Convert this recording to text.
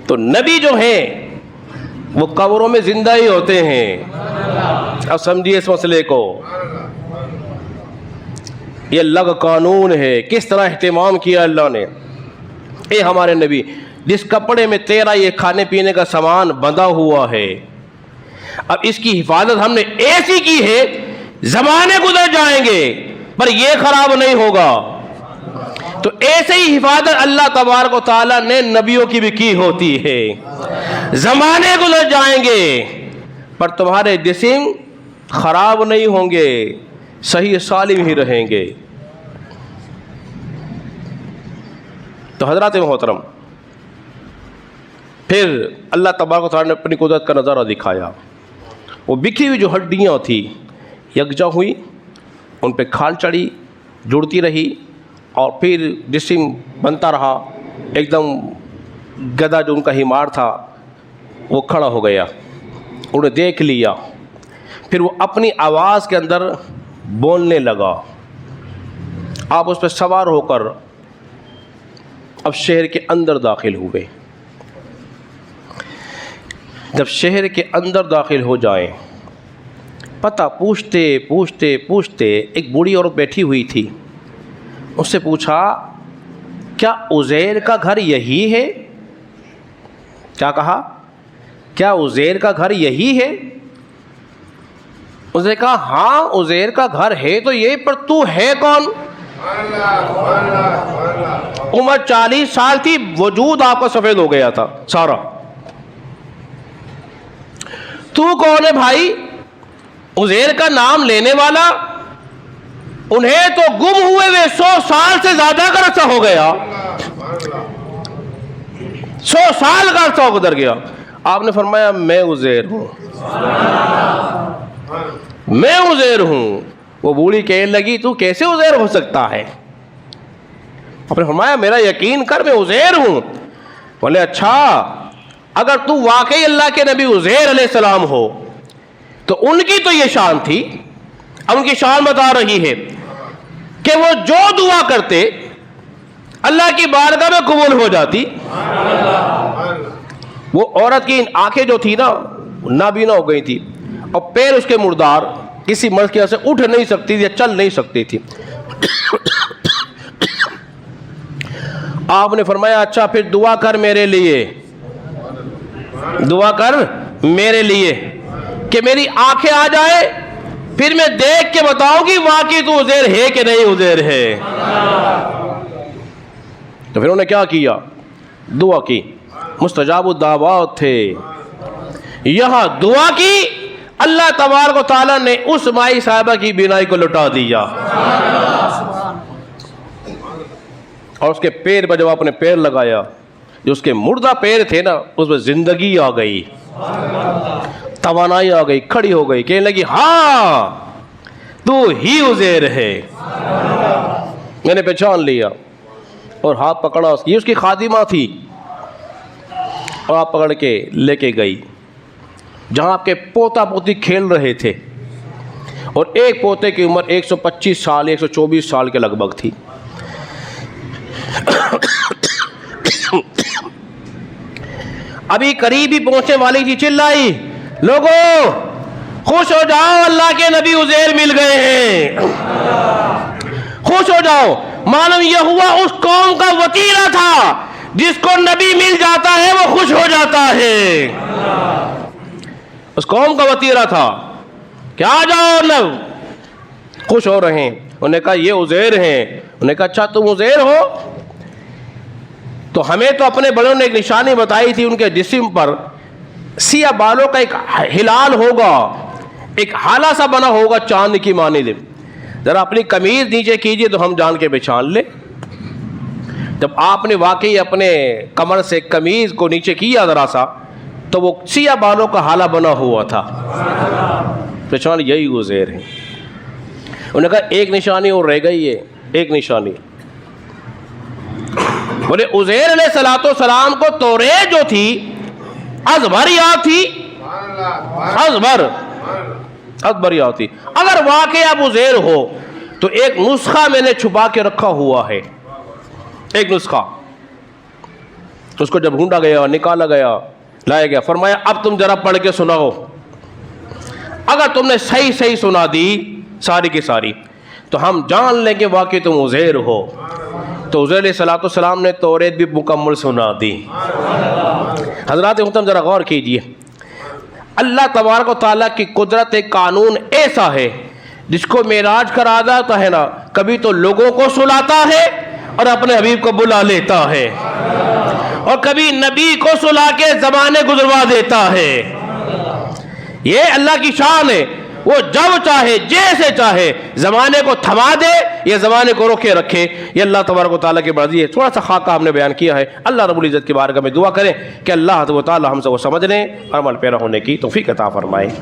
تو نبی جو ہیں وہ قبروں میں زندہ ہی ہوتے ہیں. اب سمجھیے اس مسئلے کو. یہ اللہ کا قانون ہے. کس طرح اہتمام کیا اللہ نے. اے ہمارے نبی، جس کپڑے میں تیرا یہ کھانے پینے کا سامان بندھا ہوا ہے، اب اس کی حفاظت ہم نے ایسی کی ہے، زمانے گزر جائیں گے پر یہ خراب نہیں ہوگا. تو ایسے ہی حفاظت اللہ تبارک و تعالیٰ نے نبیوں کی بھی کی ہوتی ہے. زمانے گزر جائیں گے پر تمہارے جسم خراب نہیں ہوں گے، صحیح سالم ہی رہیں گے. تو حضرات محترم، پھر اللہ تبارک و تعالیٰ نے اپنی قدرت کا نظارہ دکھایا. وہ بکھی ہوئی جو ہڈیاں تھیں یکجا ہوئی، ان پہ کھال چڑھی، جڑتی رہی، اور پھر جسم بنتا رہا. ایک دم گدھا جو ان کا ہیمار تھا وہ کھڑا ہو گیا، انہیں دیکھ لیا. پھر وہ اپنی آواز کے اندر بولنے لگا. آپ اس پہ سوار ہو کر اب شہر کے اندر داخل ہوئے. جب شہر کے اندر داخل ہو جائیں، پتہ پوچھتے پوچھتے پوچھتے ایک بوڑھی عورت بیٹھی ہوئی تھی. اس سے پوچھا، کیا عزیر کا گھر یہی ہے؟ کیا کہا؟ کیا عزیر کا گھر یہی ہے؟ اس نے کہا ہاں عزیر کا گھر ہے تو یہ، پر تو ہے کون؟ عمر 40 سال تھی، وجود آپ کا سفید ہو گیا تھا سارا. تو کون ہے بھائی؟ عزیر کا نام لینے والا. انہیں تو گم ہوئے 100 سال سے زیادہ کا عرصہ ہو گیا. 100 سال کا عرصہ گزر گیا. آپ نے فرمایا میں عزیر ہوں، میں عزیر ہوں. وہ بوڑھی کہنے لگی تو کیسے عزیر ہو سکتا ہے؟ آپ نے فرمایا میرا یقین کر، میں عزیر ہوں. بولے اچھا، اگر تو واقعی اللہ کے نبی عزیر علیہ السلام ہو تو ان کی تو یہ شان تھی. اب ان کی شان بتا رہی ہے کہ وہ جو دعا کرتے اللہ کی بارگاہ میں قبول ہو جاتی. وہ عورت کی آنکھیں جو تھی نا نابینا ہو گئی تھی، اور پیر اس کے مردار، کسی مرض کی وجہ سے اٹھ نہیں سکتی تھی یا چل نہیں سکتی تھی. آپ نے فرمایا اچھا پھر دعا کر میرے لیے، دعا کر میرے لیے کہ میری آنکھیں آ جائے، پھر میں دیکھ کے بتاؤں گی واقعی تو عزیر ہے کہ نہیں عزیر ہے. تو پھر انہوں نے کیا کیا؟ دعا کی. مستجاب الدعوات تھے. یہاں دعا کی، اللہ تبارک و تعالیٰ نے اس مائی صاحبہ کی بینائی کو لٹا دیا، اور اس کے پیر پر جب آپ نے پیر لگایا، جو اس کے مردہ پیر تھے نا اس میں زندگی آ گئی، توانائی آ گئی، کھڑی ہو گئی. کہنے لگی ہاں تو ہی عزیر ہے. میں نے پہچان لیا اور ہاتھ پکڑا. یہ اس کی خادمہ تھی، اور آپ پکڑ کے لے کے گئی جہاں آپ کے پوتا پوتی کھیل رہے تھے. اور ایک پوتے کی عمر 125 سال 124 سال کے لگ بھگ تھی. ابھی قریب ہی پہنچنے والی تھی، چلائی لوگوں خوش ہو جاؤ، اللہ کے نبی عزیر مل گئے ہیں، خوش ہو جاؤ. معلوم یہ ہوا اس قوم کا وتیرہ تھا، جس کو نبی مل جاتا ہے وہ خوش ہو جاتا ہے. اس قوم کا وتیرہ تھا کہ آ جاؤ لو، خوش ہو رہے ہیں. انہوں نے کہا یہ عزیر ہیں. انہوں نے کہا اچھا تم عزیر ہو؟ تو ہمیں تو اپنے بڑوں نے ایک نشانی بتائی تھی، ان کے جسم پر سیاہ بالوں کا ایک ہلال ہوگا، ایک ہالا سا بنا ہوگا چاند کی مانند. ذرا اپنی قمیض نیچے کیجئے تو ہم جان کے پہچان لیں. جب آپ نے واقعی اپنے کمر سے قمیض کو نیچے کیا ذرا سا تو وہ سیاہ بالوں کا ہالا بنا ہوا تھا. پہچان یہی عزیر ہیں. انہوں نے کہا ایک نشانی اور رہ گئی ہے، ایک نشانی. بولے عزیر علیہ السلام کو توریت جو تھی ازبر یاد تھی، ازبر یاد تھی. اگر واقعی آپ عزیر ہو تو ایک نسخہ میں نے چھپا کے رکھا ہوا ہے، ایک نسخہ. اس کو جب ڈھونڈا گیا، نکالا گیا، لایا گیا، فرمایا اب تم ذرا پڑھ کے سناؤ، اگر تم نے صحیح صحیح سنا دی ساری کی ساری تو ہم جان لیں کہ واقعی تم عزیر ہو۔ تو عزیر علیہ السلام نے توریت بھی مکمل سنا دی۔ حضرات محترم ذرا غور کیجئے، اللہ تبارک و تعالیٰ کی قدرت ایک قانون ایسا ہے جس کو معراج کرا دیتا ہے نا، کبھی تو لوگوں کو سلاتا ہے اور اپنے حبیب کو بلا لیتا ہے، اور کبھی نبی کو سلا کے زمانے گزروا دیتا ہے۔ یہ اللہ کی شان ہے، وہ جب چاہے جیسے چاہے زمانے کو تھما دے یا زمانے کو روکے رکھے، یہ اللہ تبارک و تعالیٰ کی مرضی ہے۔ تھوڑا سا خاکہ ہم نے بیان کیا ہے، اللہ رب العزت کی بارگاہ میں دعا کریں کہ اللہ تعالیٰ ہم سے وہ سمجھنے اور عمل پیرا ہونے کی توفیق عطا فرمائے۔